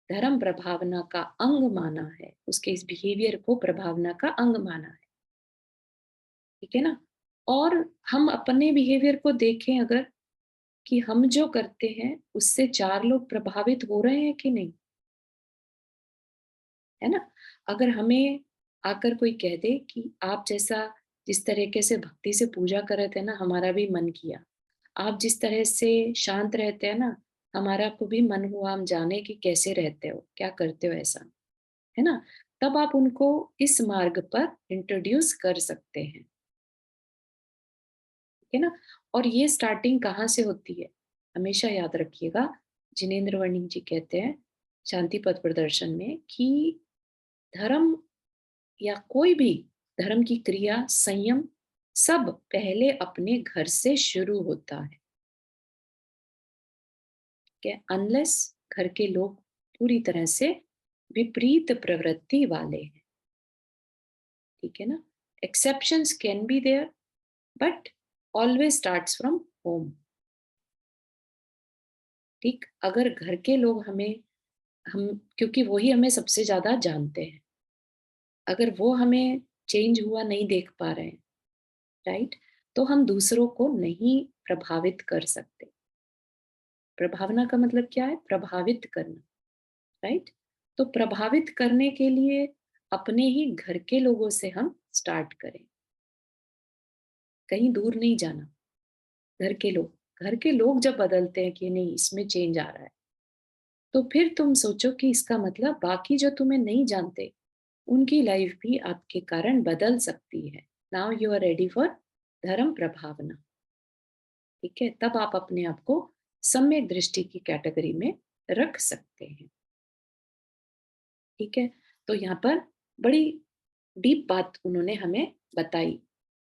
[SPEAKER 1] धर्म प्रभावना का अंग माना है, उसके इस बिहेवियर को प्रभावना का अंग माना है। ठीक है ना? और हम अपने बिहेवियर को देखें अगर, कि हम जो करते हैं उससे 4 लोग प्रभावित हो रहे हैं कि नहीं, है ना? अगर हमें आकर कोई कह दे कि आप जैसा, जिस तरीके से भक्ति से पूजा कर रहे थे ना, हमारा भी मन किया। आप जिस तरह से शांत रहते हैं ना, हमारा को भी मन हुआ हम जाने कि कैसे रहते हो, क्या करते हो ऐसा, है ना? तब आप उनको इस मार्ग पर इंट्रोड्यूस कर सकते हैं, ठीक है ना? और ये स्टार्टिंग कहाँ से होती है? हमेशा याद रखिएगा, जिनेंद्र वर्णिक जी कहते हैं शांति पथ प्रदर्शन में कि धर्म या कोई भी धर्म की क्रिया, संयम, सब पहले अपने घर से शुरू होता है। कि अनलेस घर के लोग पूरी तरह से विपरीत प्रवृत्ति वाले हैं, ठीक है ना? Exceptions can be there, but always starts from home. ठीक, अगर घर के लोग हमें, हम, क्योंकि वही हमें सबसे ज्यादा जानते हैं, अगर वो हमें चेंज हुआ नहीं देख पा रहे हैं, राइट, तो हम दूसरों को नहीं प्रभावित कर सकते। प्रभावना का मतलब क्या है? प्रभावित करना, राइट? तो प्रभावित करने के लिए अपने ही घर के लोगों से हम स्टार्ट करें, कहीं दूर नहीं जाना। घर के लोग जब बदलते हैं कि नहीं, इसमें चेंज आ रहा है, तो फिर तुम सोचो कि इसका मतलब बाकी जो तुम्हें नहीं जानते, उनकी लाइफ भी आपके कारण बदल सकती है। Now you are ready for धर्म प्रभावना। ठीक है? तब आप अपने आप को सम्यक दृष्टि की कैटेगरी में रख सकते हैं। ठीक है? तो यहाँ पर बड़ी डीप बात उन्होंने हमें बताई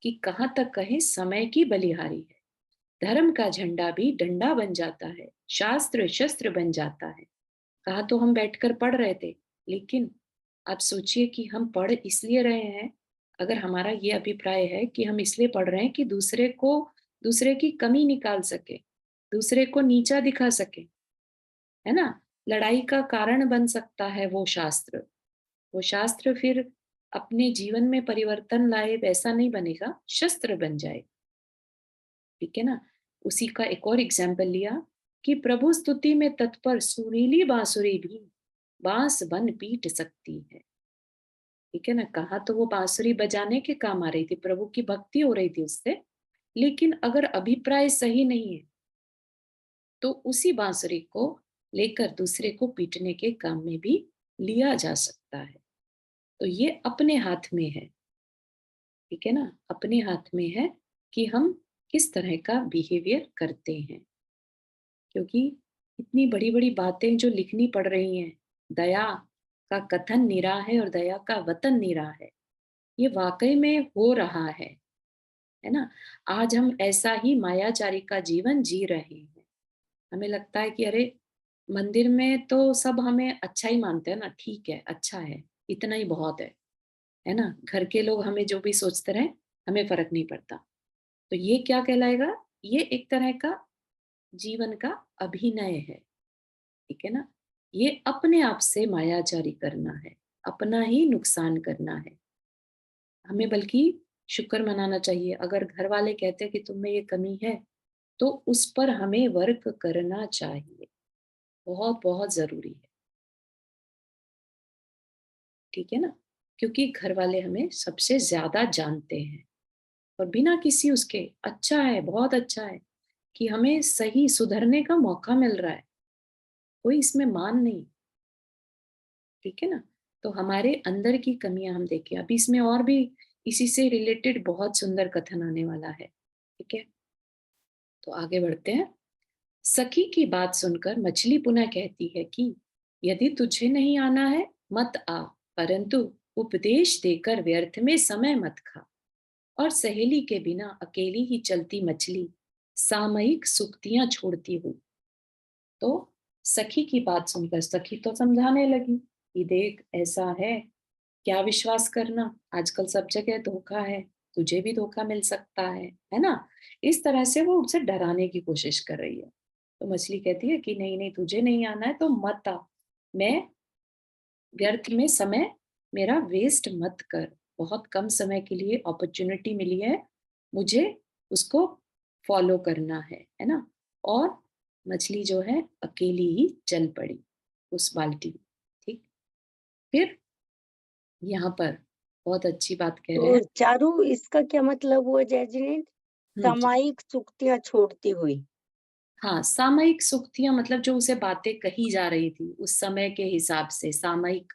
[SPEAKER 1] कि कहाँ तक कहें, समय की बलिहारी है। धर्म का झंडा भी डंडा बन जाता है, शास्त्र शस्त्र बन जाता है। कहा तो हम बैठकर पढ़ रहे थे, लेकिन आप सोचिए कि हम पढ़ इसलिए रहे हैं, अगर हमारा ये अभिप्राय है कि हम इसलिए पढ़ रहे हैं कि दूसरे की कमी निकाल सके, दूसरे को नीचा दिखा सके, है ना? लड़ाई का कारण बन सकता है वो शास्त्र। वो शास्त्र फिर अपने जीवन में परिवर्तन लाए वैसा नहीं बनेगा, शस्त्र बन जाए, ठीक है ना? उसी का एक और एग्जाम्पल लिया कि प्रभु स्तुति में तत्पर सुरीली बांसुरी भी बांस बन पीट सकती है, ठीक है ना? कहा तो वो बांसुरी बजाने के काम आ रही थी, प्रभु की भक्ति हो रही थी उससे, लेकिन अगर अभिप्राय सही नहीं है तो उसी बांसुरी को लेकर दूसरे को पीटने के काम में भी लिया जा सकता है। तो ये अपने हाथ में है, ठीक है ना? अपने हाथ में है कि हम किस तरह का बिहेवियर करते हैं, क्योंकि इतनी बड़ी-बड़ी बातें जो लिखनी पड़ रही हैं, दया का कथन निरा है और दया का वतन निरा है। ये वाक़ई में हो रहा है ना? आज हम ऐसा ही मायाचारी का जीवन जी रहे हैं। हमें लगता है कि अरे! मंदिर में तो सब हमें अच्छा ही मानते हैं ना, ठीक है, अच्छा है, इतना ही बहुत है ना? घर के लोग हमें जो भी सोचते रहें, हमें फ़र्क नहीं पड़ता। तो ये क्या कहलाएगा? ये एक तरह का जीवन का अभिनय है, ठीक है ना? ये अपने आप से मायाचारी करना है, अपना ही नुकसान करना है। हमें बल्कि शुक्र मनाना चाहिए, अगर घर वाले कहते हैं कि तुम में ये कमी है, तो उस पर हमें वर्क करना चाहिए। बहुत-बहुत ज़रूरी है, ठीक है ना? क्योंकि घर वाले हमें सबसे ज़्यादा जानते हैं और बिना किसी उसके अच्छा है, बहुत अच्छा है कि हमें सही सुधरने का मौका मिल रहा है। कोई इसमें मान नहीं, ठीक है ना? तो हमारे अंदर की कमियाँ हम देखें। अभी इसमें और भी इसी से रिलेटेड बहुत सुंदर कथन आने वाला है, ठीक है? तो आगे बढ़ते हैं। सखी की बात सुनकर मछली पुनः कहती है कि यदि तुझे नहीं आना है, मत आ, परंतु उपदेश देकर व्यर्थ में समय मत खा। और सहेली के बिना अकेली ही चलती मछली सामयिक सुक्तियां छोड़ती हुई। तो सखी की बात सुनकर सखी तो समझाने लगी कि देख ऐसा है, क्या विश्वास करना, आजकल सब जगह धोखा है, तुझे भी धोखा मिल सकता है ना? इस तरह से वो उसे डराने की कोशिश कर रही है। तो मछली कहती है कि नहीं नहीं, तुझे नहीं आना है तो मत आ, मैं व्यर्थ में समय मेरा वेस्ट मत कर। बहुत कम समय के लिए अपॉर्चुनिटी मिली है, मुझे उसको फॉलो करना है ना? और मछली जो है अकेली ही चल पड़ी उस बाल्टी में, ठीक? फिर यहाँ पर बहुत अच्छी बात कह रहे
[SPEAKER 3] तो
[SPEAKER 1] हैं।
[SPEAKER 3] चारू इसका क्या मतलब हुआ जैजनेट?
[SPEAKER 1] जी।
[SPEAKER 3] सामयिक चुक्तियाँ छोड़ती हुई।
[SPEAKER 1] हाँ, सामयिक सुक्तियाँ मतलब जो उसे बातें कही जा रही थी, उस समय के हिसाब से सामयिक,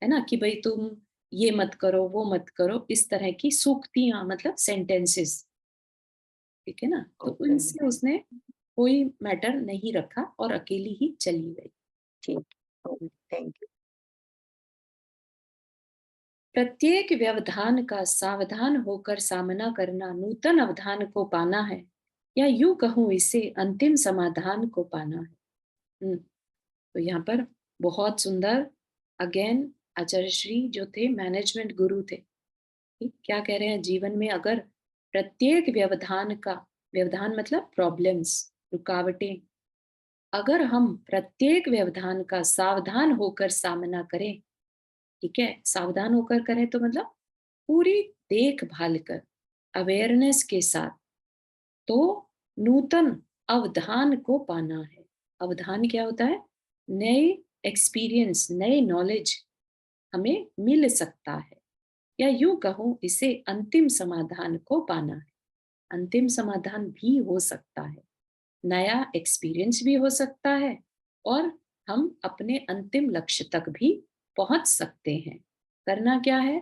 [SPEAKER 1] है ना? कि भई तुम ये मत करो, वो मत करो, इस तरह की सूक्तियाँ मतलब सेंटेंसेस, ठीक है ना? तो
[SPEAKER 3] ओके,
[SPEAKER 1] उनसे उसने कोई मैटर नहीं रखा और अकेली ही चली गई।
[SPEAKER 3] ठीक। Okay, thank you.
[SPEAKER 1] प्रत्येक व्यवधान का सावधान होकर सामना करना नूतन अवधान को पाना है, या यूं कहूं इसे अंतिम समाधान को पाना है। तो यहाँ पर बहुत सुंदर, अगेन आचार्य श्री जो थे मैनेजमेंट गुरु थे, ठीक? क्या कह रहे हैं, जीवन में अगर प्रत्येक व्यवधान का, व्यवधान मतलब प्रॉब्लम्स, रुकावटें, अगर हम प्रत्येक व्यवधान का सावधान होकर सामना करें, ठीक है, सावधान होकर करें तो मतलब पूरी देखभाल कर, अवेयरनेस के साथ, तो नूतन अवधान को पाना है। अवधान क्या होता है? नए एक्सपीरियंस, नए नॉलेज हमें मिल सकता है, या यूं कहूं इसे अंतिम समाधान को पाना है। अंतिम समाधान भी हो सकता है, नया एक्सपीरियंस भी हो सकता है, और हम अपने अंतिम लक्ष्य तक भी पहुंच सकते हैं। करना क्या है?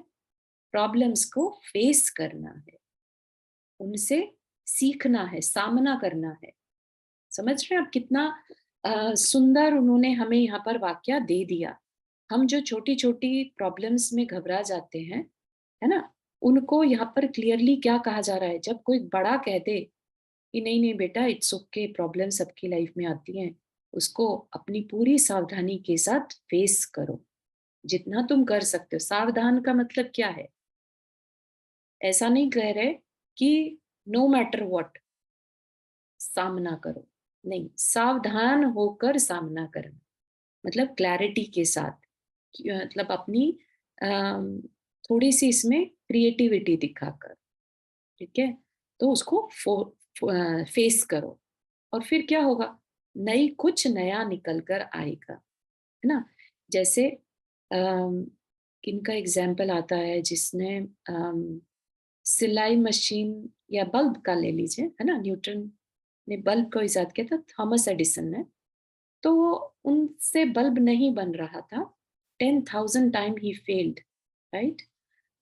[SPEAKER 1] प्रॉब्लम्स को फेस करना है, उनसे सीखना है, सामना करना है। समझ रहे हैं आप कितना सुंदर उन्होंने हमें यहाँ पर वाक्या दे दिया। हम जो छोटी-छोटी प्रॉब्लम्स में घबरा जाते हैं, है ना? उनको यहाँ पर क्लियरली क्या कहा जा रहा है, जब कोई बड़ा कह दे कि नहीं, नहीं बेटा इट्स ओके, प्रॉब्लम सबकी लाइफ में आती हैं, उसको अपनी पूरी सावधानी के साथ फेस करो, जितना तुम कर सकते हो। सावधान का मतलब क्या है? ऐसा नहीं कह रहे कि नो मैटर व्हाट सामना करो, नहीं, सावधान होकर सामना करना, मतलब क्लैरिटी के साथ, मतलब अपनी अम, थोड़ी सी इसमें क्रिएटिविटी दिखाकर, ठीक है? तो उसको फेस करो और फिर क्या होगा? नई कुछ नया निकल कर आएगा, है ना? जैसे अम, किनका एग्ज़ाम्पल आता है जिसने सिलाई मशीन या बल्ब का ले लीजिए, है ना? न्यूटन ने बल्ब को इज़ाद किया था, थॉमस एडिसन ने। तो उनसे बल्ब नहीं बन रहा था, 10,000 टाइम ही फेल्ड, राइट?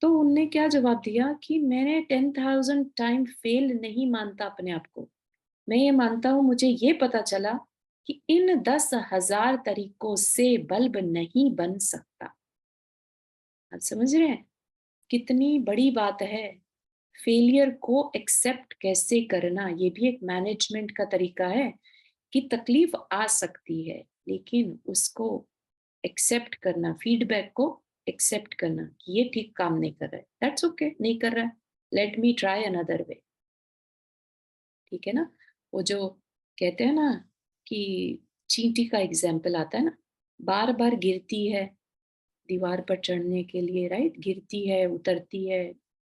[SPEAKER 1] तो उनने क्या जवाब दिया कि मैंने 10,000 टाइम फेल नहीं मानता अपने आप को। मैं ये मानता हूँ, मुझे ये पता चला कि इन 10,000 तरीकों से बल्ब नहीं बन सकता। आप समझ रहे हैं? कितनी बड़ी बात है। फेलियर को एक्सेप्ट कैसे करना, ये भी एक मैनेजमेंट का तरीका है कि तकलीफ आ सकती है, लेकिन उसको एक्सेप्ट करना, फीडबैक को एक्सेप्ट करना कि ये ठीक काम नहीं कर रहा है, दैट्स ओके, नहीं कर रहा है, let me try another way, ठीक है ना? वो जो कहते हैं ना कि चींटी का एग्जाम्पल आता है ना, बार बार गिरती है दीवार पर चढ़ने के लिए, राइट? गिरती है, उतरती है,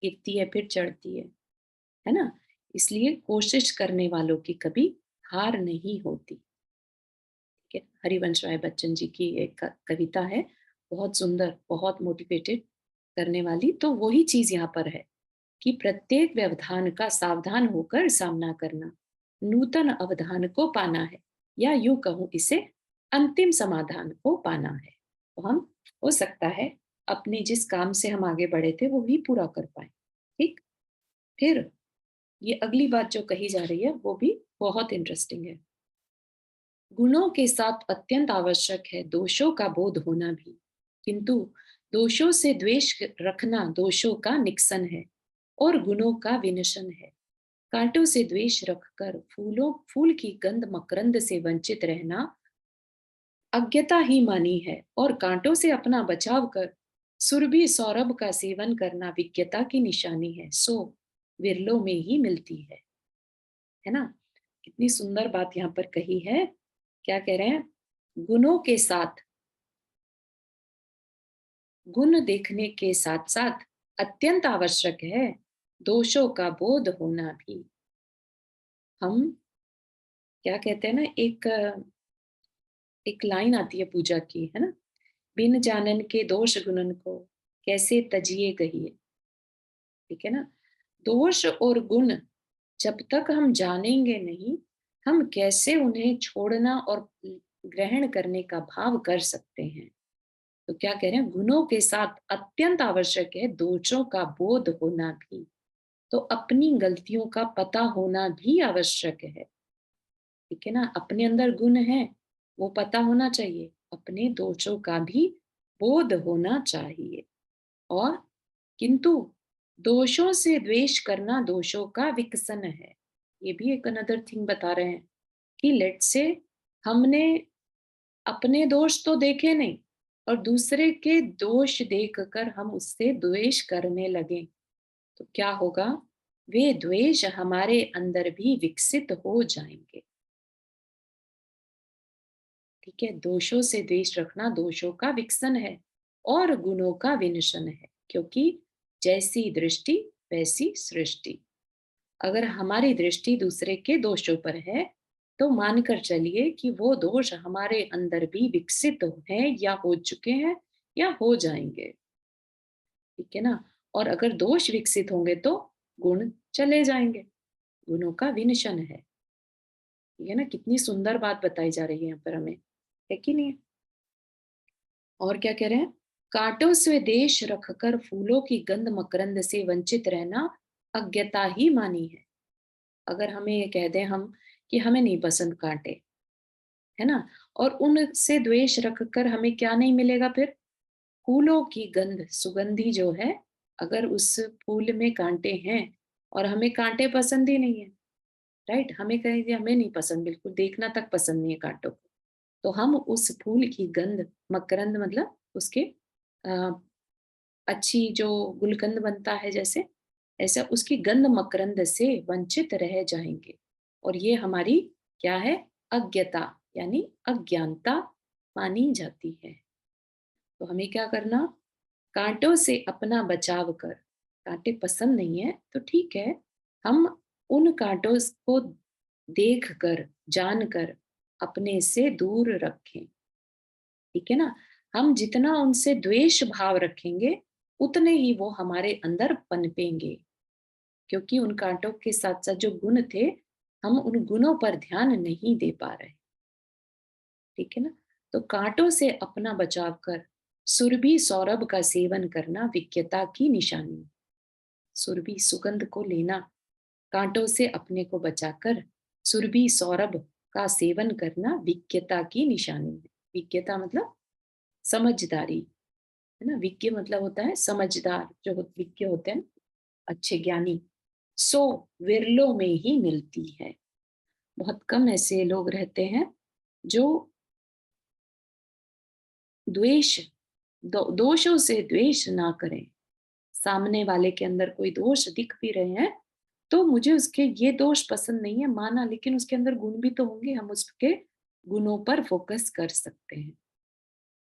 [SPEAKER 1] गिरती है, फिर चढ़ती है ना? इसलिए कोशिश करने वालों की कभी हार नहीं होती। ठीक है? हरिवंश राय बच्चन जी की एक कविता है, बहुत सुंदर, बहुत मोटिवेटेड करने वाली। तो वही चीज यहाँ पर है कि प्रत्येक व्यवधान का सावधान होकर सामना करना, नूतन अवधान को पाना है, या यूं कहूं इसे अंतिम समाधान को पाना है। तो हम, हो सकता है, अपने जिस काम से हम आगे बढ़े थे वो ही पूरा कर पाए। ठीक? फिर ये अगली बात जो कही जा रही है वो भी बहुत इंटरेस्टिंग है। गुणों के साथ अत्यंत आवश्यक है दोषों का बोध होना भी, किंतु दोषों से द्वेष रखना दोषों का निक्सन है और गुणों का विनशन है। कांटों से द्वेष रखकर फूल की गंध मकरंद से वंचित रहना अज्ञता ही मानी है, और कांटों से अपना बचाव कर सुरभि सौरभ का सेवन करना विज्ञता की निशानी है, सो विरलों में ही मिलती है ना? कितनी सुंदर बात यहाँ पर कही है। क्या कह रहे हैं? गुणों के साथ, गुण देखने के साथ साथ अत्यंत आवश्यक है दोषों का बोध होना भी। हम क्या कहते हैं ना, एक लाइन आती है पूजा की, है ना? बिन जानन के दोष गुणन को कैसे तजिए कहिए, ठीक है ना? दोष और गुण जब तक हम जानेंगे नहीं, हम कैसे उन्हें छोड़ना और ग्रहण करने का भाव कर सकते हैं? तो क्या कह रहे हैं? गुणों के साथ अत्यंत आवश्यक है दोषों का बोध होना भी। तो अपनी गलतियों का पता होना भी आवश्यक है, ठीक है ना? अपने अंदर गुण है, वो पता होना चाहिए। अपने दोषों का भी बोध होना चाहिए। और किंतु दोषों से द्वेष करना दोषों का विकसन है। ये भी एक अनदर थिंग बता रहे हैं कि लेट्स से हमने अपने दोष तो देखे नहीं, और दूसरे के दोष देखकर हम उससे द्वेष करने लगे, तो क्या होगा? वे द्वेष हमारे अंदर भी विकसित हो जाएंगे। ठीक है? दोषों से द्वेष रखना दोषों का विकसन है और गुणों का विनशन है, क्योंकि जैसी दृष्टि वैसी सृष्टि। अगर हमारी दृष्टि दूसरे के दोषों पर है, तो मानकर चलिए कि वो दोष हमारे अंदर भी विकसित हैं, या हो चुके हैं, या हो जाएंगे, ठीक है ना? और अगर दोष विकसित होंगे तो गुण चले जाएंगे, गुणों का विनशन है। ठीक है ना? कितनी सुंदर बात बताई जा रही है यहाँ पर हमें, है कि नहीं? और क्या कह रहे हैं? कांटों से देश रखकर फूलों की गंध मकरंद से वंचित रहना अज्ञता ही मानी है। अगर हमें ये कह दें हम कि हमें नहीं पसंद कांटे, है ना? और उनसे द्वेष रखकर हमें क्या नहीं मिलेगा फिर? फूलों की गंध, सुगंधी जो है, अगर उस फूल में कांटे हैं और हमें कांटे पसंद ही नहीं है, राइट? हमें कहेंगे हमें नहीं पसंद, बिल्कुल देखना तक पसंद नहीं है कांटों को, तो हम उस फूल की गंध, मकरंद मतलब उसके अ, अच्छी जो गुलकंद बनता है जैसे, ऐसा उसकी गंध मकरंद से वंचित रह जाएंगे। और ये हमारी क्या है? अज्ञता यानी अज्ञानता मानी जाती है। तो हमें क्या करना, कांटों से अपना बचाव कर, कांटे पसंद नहीं है तो ठीक है, हम उन कांटों को देख कर जान कर अपने से दूर रखें। ठीक है ना, हम जितना उनसे द्वेष भाव रखेंगे उतने ही वो हमारे अंदर पनपेंगे, क्योंकि उन कांटों के साथ साथ जो गुण थे, हम उन गुणों पर ध्यान नहीं दे पा रहे। ठीक है ना, तो कांटों से अपना बचाव कर सुरभि सौरभ का सेवन करना विज्ञता की निशानी है। सुरभि सुगंध को लेना, कांटों से अपने को बचाकर सुरभि सौरभ का सेवन करना विज्ञता की निशानी है। विज्ञता मतलब समझदारी, है ना, विज्ञ मतलब होता है समझदार, जो विज्ञ होते हैं अच्छे ज्ञानी, सो विरलों में ही मिलती है। बहुत कम ऐसे लोग रहते हैं जो द्वेष दोषों से द्वेष ना करें। सामने वाले के अंदर कोई दोष दिख भी रहे हैं तो मुझे उसके ये दोष पसंद नहीं है माना, लेकिन उसके अंदर गुण भी तो होंगे, हम उसके गुणों पर फोकस कर सकते हैं।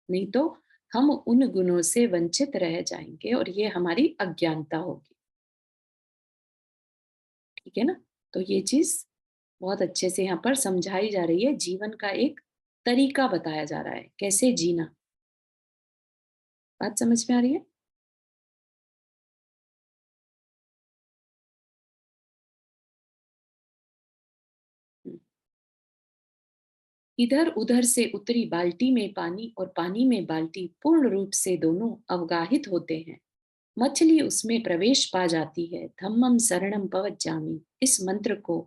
[SPEAKER 1] नहीं तो हम उन गुणों से वंचित रह जाएंगे और ये हमारी अज्ञानता होगी। ठीक है ना, तो ये चीज बहुत अच्छे से यहाँ पर समझाई जा रही है। जीवन का एक तरीका बताया जा रहा है कैसे जीना। बात समझ में आ रही है? इधर उधर से उतरी बाल्टी में पानी और पानी में बाल्टी पूर्ण रूप से दोनों अवगाहित होते हैं। मछली उसमें प्रवेश पा जाती है। धम्मम शरणम पवज्जामि, इस मंत्र को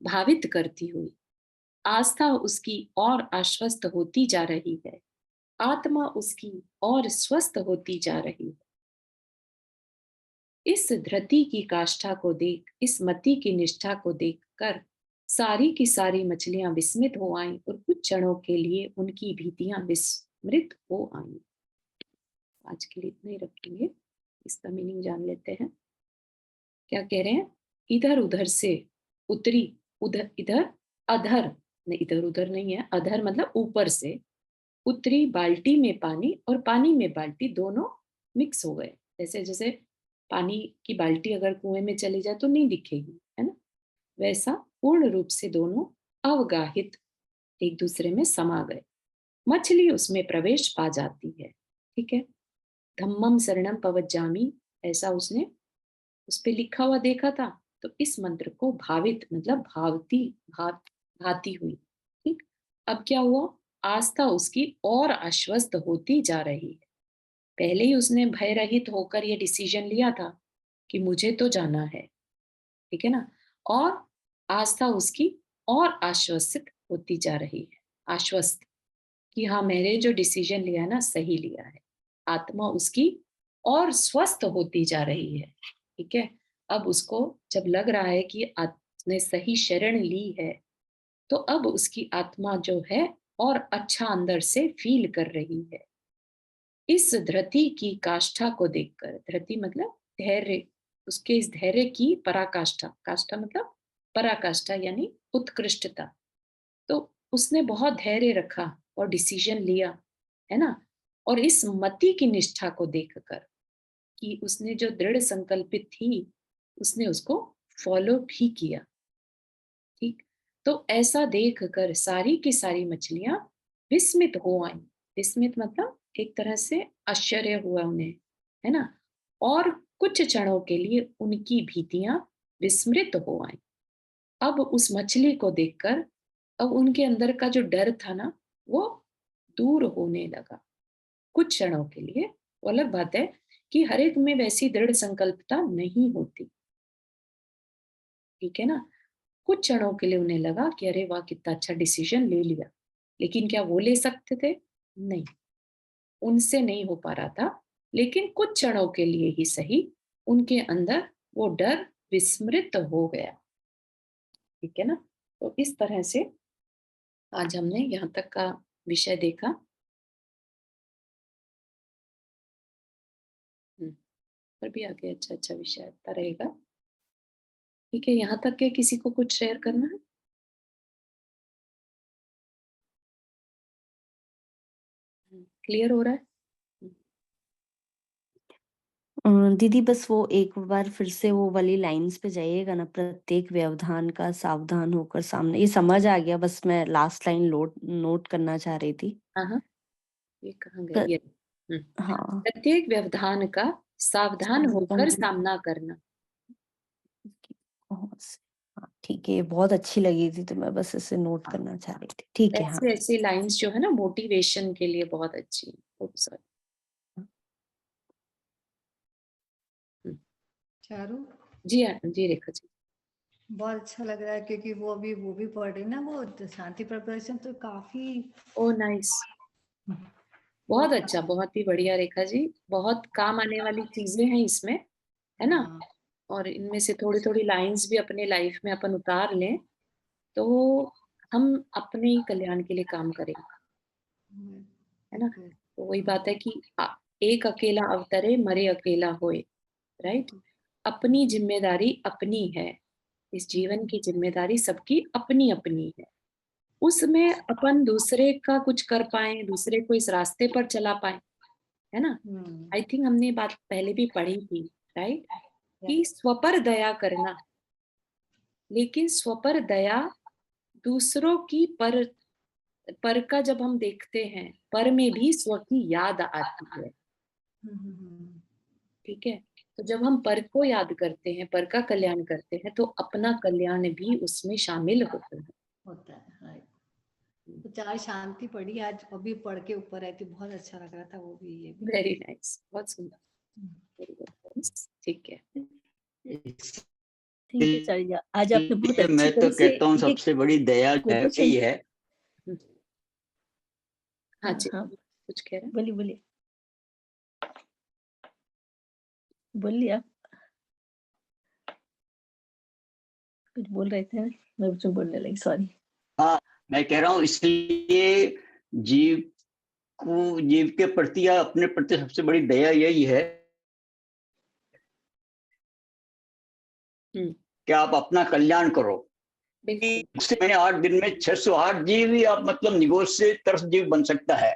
[SPEAKER 1] भावित करती हुई आस्था उसकी और आश्वस्त होती जा रही है। आत्मा उसकी और स्वस्थ होती जा रही है। इस धृति की काष्ठा को देख, इस मति की निष्ठा को देख कर सारी की सारी मछलियां विस्मित हो आईं और कुछ क्षणों के लिए उनकी भीतियां विस्मृत हो आईं। आज के लिए इतना ही रखेंगे, इसका मीनिंग जान लेते हैं। क्या कह रहे हैं, इधर उधर से उतरी, उधर इधर अधर नहीं, इधर उधर नहीं है, अधर मतलब ऊपर से उतरी बाल्टी में पानी और पानी में बाल्टी दोनों मिक्स हो गए। जैसे जैसे पानी की बाल्टी अगर कुएं में चली जाए तो नहीं दिखेगी, है ना, वैसा पूर्ण रूप से दोनों अवगाहित एक दूसरे में समा गए। मछली उसमें प्रवेश पा जाती है। ठीक है, धम्मम शरणम पवज्जामि, ऐसा उसने उस पे लिखा हुआ देखा था। तो इस मंत्र को भावित मतलब भाती हुई। ठीक, अब क्या हुआ, आस्था उसकी और आश्वस्त होती जा रही है। पहले ही उसने भय रहित होकर ये डिसीजन लिया था कि मुझे तो जाना है। ठीक है ना, और आस्था उसकी और आश्वसित होती जा रही है। आश्वस्त कि हाँ, मैंने जो डिसीजन लिया है ना सही लिया है। आत्मा उसकी और स्वस्थ होती जा रही है। ठीक है, अब उसको जब लग रहा है कि ने सही शरण ली है, तो अब उसकी आत्मा जो है और अच्छा अंदर से फील कर रही है। इस धृति की काष्ठा को देखकर, धृति मतलब धैर्य, उसके इस धैर्य की पराकाष्ठा, काष्ठा मतलब पराकाष्ठा यानी उत्कृष्टता। तो उसने बहुत धैर्य रखा और डिसीजन लिया, है ना, और इस मति की निष्ठा को देखकर कि उसने जो दृढ़ संकल्पित थी उसने उसको फॉलो भी किया। ठीक, तो ऐसा देख कर सारी की सारी मछलियां विस्मित हो आई। विस्मित मतलब एक तरह से आश्चर्य हुआ उन्हें, है ना, और कुछ क्षणों के लिए उनकी भीतियां विस्मृत हो आई। अब उस मछली को देखकर अब उनके अंदर का जो डर था ना वो दूर होने लगा कुछ क्षणों के लिए। वो अलग बात है कि हर एक में वैसी दृढ़ संकल्पता नहीं होती। ठीक है ना, कुछ क्षणों के लिए उन्हें लगा कि अरे वाह कितना अच्छा डिसीजन ले लिया, लेकिन क्या वो ले सकते थे? नहीं, उनसे नहीं हो पा रहा था। लेकिन कुछ क्षणों के लिए ही सही उनके अंदर वो डर विस्मृत हो गया। ठीक है ना, तो इस तरह से आज हमने यहाँ तक का विषय देखा। पर भी आगे अच्छा अच्छा विषय आता रहेगा। ठीक है, यहाँ तक के किसी को कुछ शेयर करना है? क्लियर हो रहा है?
[SPEAKER 4] दीदी बस वो एक बार फिर से वो वाली लाइन्स पे जाइएगा ना, प्रत्येक व्यवधान का सावधान होकर सामने। ये समझ आ गया, बस मैं लास्ट लाइन नोट करना चाह रही थी।
[SPEAKER 1] हाँ, ये कहाँ गया?
[SPEAKER 4] प्र-
[SPEAKER 1] ये
[SPEAKER 4] हाँ
[SPEAKER 1] प्रत्येक व्यवधान का सावधान होकर सामना करना।
[SPEAKER 4] हाँ, ठीक है, ये बहुत अच्छी लगी थी तो मैं बस इसे नोट करना चाह रही थी। ठीक है। हाँ
[SPEAKER 1] ऐसे ऐसे लाइंस जो है ना मोटिवेशन के लिए बहुत अच्छी है। खूबसूरत।
[SPEAKER 2] चारू
[SPEAKER 1] जी जी रेखा जी।
[SPEAKER 2] बहुत अच्छा लग रहा है क्योंकि वो भी पढ़ रही ना, वो शांति प्रदर्शन तो काफी
[SPEAKER 1] ओ नाइस, बहुत अच्छा, बहुत ही बढ़िया रेखा जी। बहुत काम आने वाली चीजें हैं इसमें, है ना?
[SPEAKER 2] हाँ,
[SPEAKER 1] और इनमें से थोड़ी थोड़ी लाइंस भी अपने लाइफ में अपन उतार लें तो हम अपने ही कल्याण के लिए काम करेंगे, है ना? तो वही बात है कि एक अकेला अवतरे मरे अकेला होए, राइट? अपनी जिम्मेदारी अपनी है, इस जीवन की जिम्मेदारी सबकी अपनी अपनी है। उसमें अपन दूसरे का कुछ कर पाए, दूसरे को इस रास्ते पर चला पाए, है ना? आई थिंक हमने बात पहले भी पढ़ी थी, राइट? कि स्व पर दया करना, लेकिन स्व पर दया दूसरों की पर का जब हम देखते हैं, पर में भी स्व की याद आती है, ठीक है? तो जब हम पर को याद करते हैं, पर का कल्याण करते हैं, तो अपना कल्याण भी उसमें शामिल होता है।
[SPEAKER 2] हाँ। तो चार शांति पढ़ी आज, अभी पढ़ के ऊपर आई थी, बहुत अच्छा लग रहा था वो भी। ये भी
[SPEAKER 1] वेरी नाइस, बहुत सुंदर, वेरी गुड, ठीक है।
[SPEAKER 4] ठीक है चलिए, आज आपने बहुत अच्छी
[SPEAKER 5] मैं तो
[SPEAKER 4] तरह से
[SPEAKER 5] कहता हूँ सबसे बड़ी दया यही है।
[SPEAKER 1] हाँ जी,
[SPEAKER 4] हाँ
[SPEAKER 1] कुछ कह रहे हैं?
[SPEAKER 4] बोलिए बोलिए बोलिए, आप कुछ बोल रहे थे, मैं कुछ बोलने लगी, सॉरी।
[SPEAKER 5] हाँ, मैं कह रहा हूँ इसलिए जीव के प्रति या अपने प्रति सबसे बड़ी दया यही है कि आप अपना कल्याण करो।
[SPEAKER 1] बिल्कुल।
[SPEAKER 5] मैंने 8 दिन में 608 जीव ही आप मतलब निगोज से तरस जीव बन सकता है।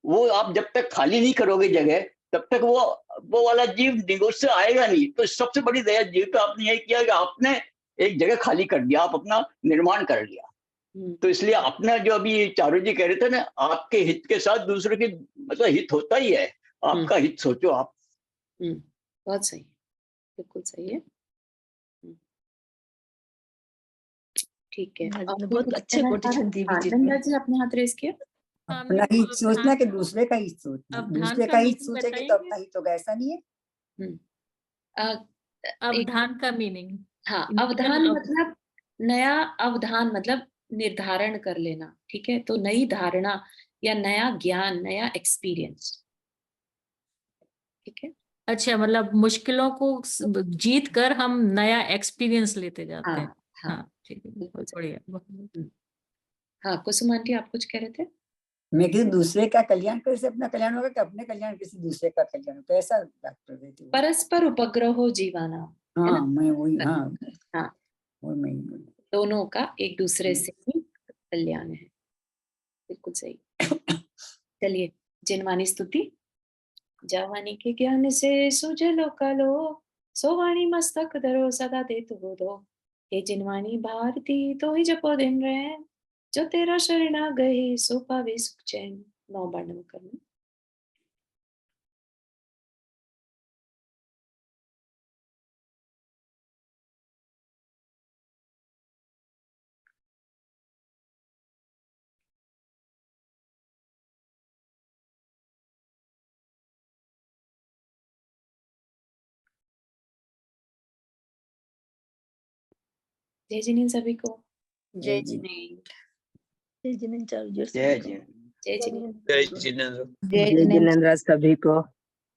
[SPEAKER 5] वो आप जब तक खाली नहीं करोगे जगह, तब तक वो वाला जीव निगोज से आएगा नहीं। तो सबसे बड़ी दया जीव का आपने यही किया कि आपने एक जगह खाली कर दिया, आप अपना निर्माण कर लिया। तो इसलिए अपना जो अभी चारू जी कह रहे थे ना, आपके हित के साथ दूसरे के मतलब हित होता ही है। आपका हित सोचो आप।
[SPEAKER 1] बहुत सही, बिल्कुल सही है। ठीक है,
[SPEAKER 4] बहुत अच्छे कोटेशन दी जी।
[SPEAKER 1] नंदा जी आपने हाथ रेस किया।
[SPEAKER 6] अपना ही सोचना कि दूसरे का ही सोचना, दूसरे का ही सोचेंगे तो अपना ही तो ऐसा नहीं है।
[SPEAKER 7] अवधान का मीनिंग,
[SPEAKER 1] हाँ, अवधान मतलब नया अवधान मतलब निर्धारण कर लेना, ठीक है? तो नई धारणा या नया ज्ञान, नया एक्सपीरियंस, ठीक है?
[SPEAKER 7] अच्छा, मतलब मुश्किलों को जीत कर हम नया एक्सपीरियंस लेते जाते हैं। हाँ ठीक है, बहुत बढ़िया।
[SPEAKER 1] हाँ कुसुम आंटी, आप कुछ कह रहे थे?
[SPEAKER 6] मैं किसी दूसरे का कल्याण कैसे अपना कल्याण होगा कि अपने कल्याण किसी दूसरे का कल्याण होगा, ऐसा डॉक्टर देती है।
[SPEAKER 1] परस्पर उपग्रहो जीवाना, है ना?
[SPEAKER 6] हाँ मैं वही, हाँ
[SPEAKER 1] हाँ,
[SPEAKER 6] वो मैं
[SPEAKER 1] दोनों का एक दूसरे से ही कल्याण है, बिल्कुल सही। चलिए, जिनवानी स्तुति। जवानी के ज्ञान से सुजलो कलो, सोवाणी मस्तक धरो सदा दे तू दो। हे जिनवानी भारती तो ही जपो दिन रैन, जो तेरा शरणा गए सो पावे सुख चैन। 9 बार नमन करना। जय जिनेन्द्र सभी को।
[SPEAKER 4] जय जिनेन्द्र। जय जिनेन्द्र, चारू जी।
[SPEAKER 5] जय जिनेन्द्र।
[SPEAKER 1] जय जिनेन्द्र।
[SPEAKER 3] जय जिनेन्द्र सभी को।